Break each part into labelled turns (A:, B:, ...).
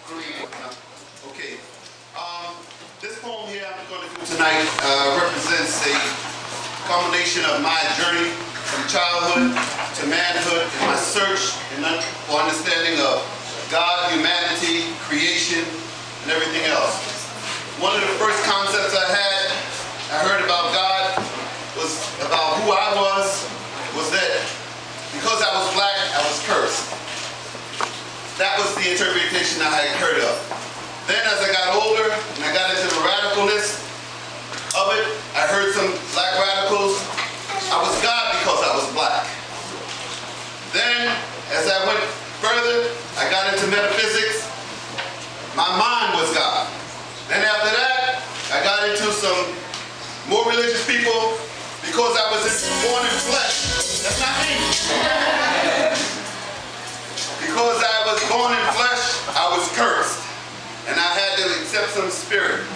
A: Okay. This poem here I'm going to do tonight represents a combination of my journey from childhood to manhood and my search for understanding of God, humanity, creation, and everything else. One of the first concepts I heard about God was about who I was that because I was black, I was cursed. That was the interpretation I had heard of. Then as I got older and I got into the radicalness of it, I heard some black radicals. I was God because I was black. Then as I went further, I got into metaphysics. My mind was God. Then after that, I got into some more religious people because I was born in flesh. That's not me. Because I was born in flesh, I was cursed. And I had to accept some spirit.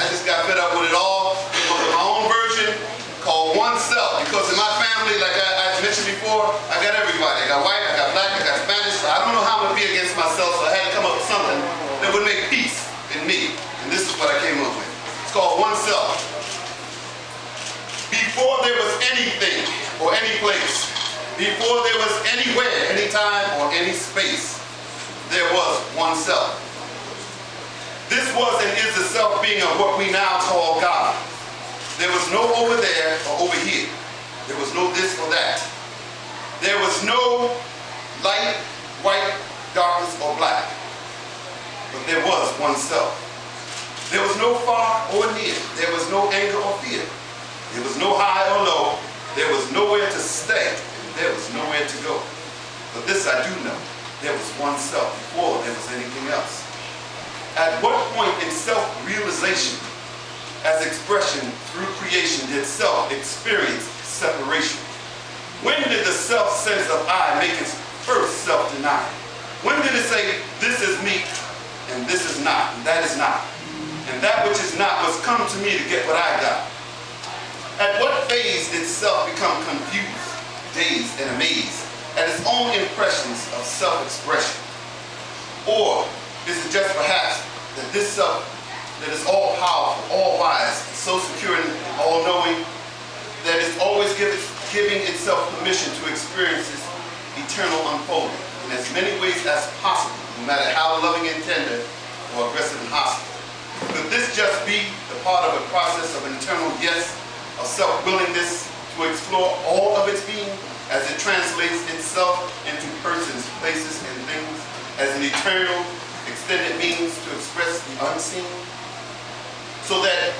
A: I just got fed up with it all. It was my own version called oneself. Because in my family, like I mentioned before, I got everybody. I got white, I got black, I got Spanish. So I don't know how I'm going to be against myself, so I had to come up with something that would make peace in me. And this is what I came up with. It's called oneself. Before there was anything or any place, before there was anywhere, anytime, or any space, there was oneself. This was and is the self-being of what we now call God. There was no over there or over here. There was no this or that. There was no light, white, darkness, or black. But there was oneself. There was no far or near. There was no anger or fear. There was no high or low. There was nowhere to stay. There was nowhere to go. But this I do know. There was oneself before there was anything else. At what point in self-realization, as expression through creation, did self experience separation? When did the self-sense of I make its first self-denial? When did it say, this is me, and this is not, and that is not? And that which is not must come to me to get what I got. At what phase did self become confused, dazed, and amazed at its own impressions of self-expression? Or is it just perhaps that this self that is all-powerful, all-wise, so secure and all-knowing, that it's always giving itself permission to experience its eternal unfolding in as many ways as possible, no matter how loving and tender or aggressive and hostile? Could this just be the part of a process of an internal yes, of self-willingness to explore all of its being as it translates itself into persons, places, and things as an eternal, extended means to express the unseen? So that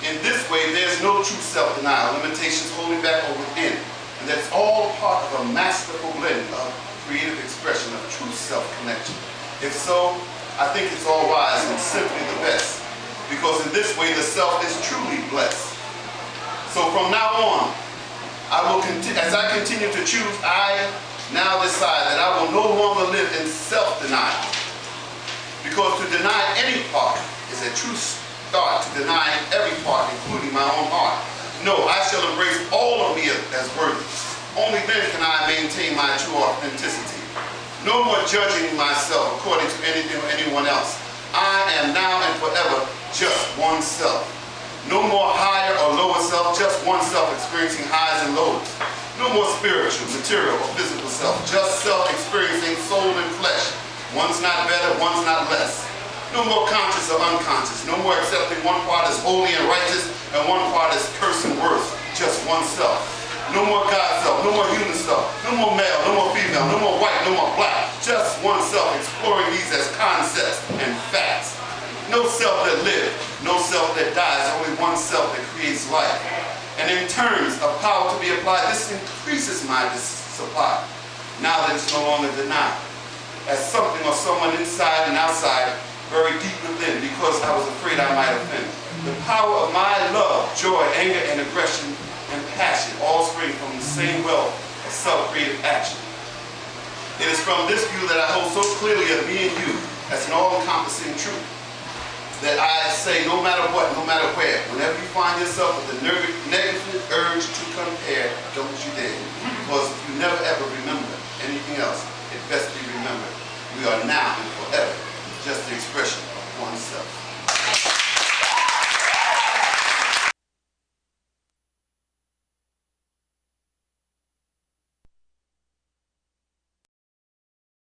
A: in this way there's no true self-denial, limitations holding back or within, and that's all part of a masterful blend of creative expression of true self-connection. If so, I think it's all wise and simply the best, because in this way the self is truly blessed. So from now on, as I continue to choose, I now decide that I will no longer live in self-denial. Because to deny any part is a true start to denying every part, including my own heart. No, I shall embrace all of me as worthy. Only then can I maintain my true authenticity. No more judging myself according to anything or anyone else. I am now and forever just oneself. No more higher or lower self, just oneself experiencing highs and lows. No more spiritual, material, or physical self, just self experiencing soul and flesh. One's not better, one's not less. No more conscious or unconscious. No more accepting one part as holy and righteous and one part as cursed and worse. Just oneself. No more God self, no more human self, no more male, no more female, no more white, no more black. Just oneself, exploring these as concepts and facts. No self that lives, no self that dies, only one self that creates life. And in terms of power to be applied, this increases my supply, now that it's no longer denied, as something or someone inside and outside, very deep within, because I was afraid I might offend. The power of my love, joy, anger, and aggression, and passion all spring from the same well of self-creative action. It is from this view that I hold so clearly of me and you as an all-encompassing truth, that I say no matter what, no matter where, whenever you find yourself with a negative urge to compare, don't you dare. Because if you never ever remember anything else, it best be remembered. We are now and forever just the expression of oneself.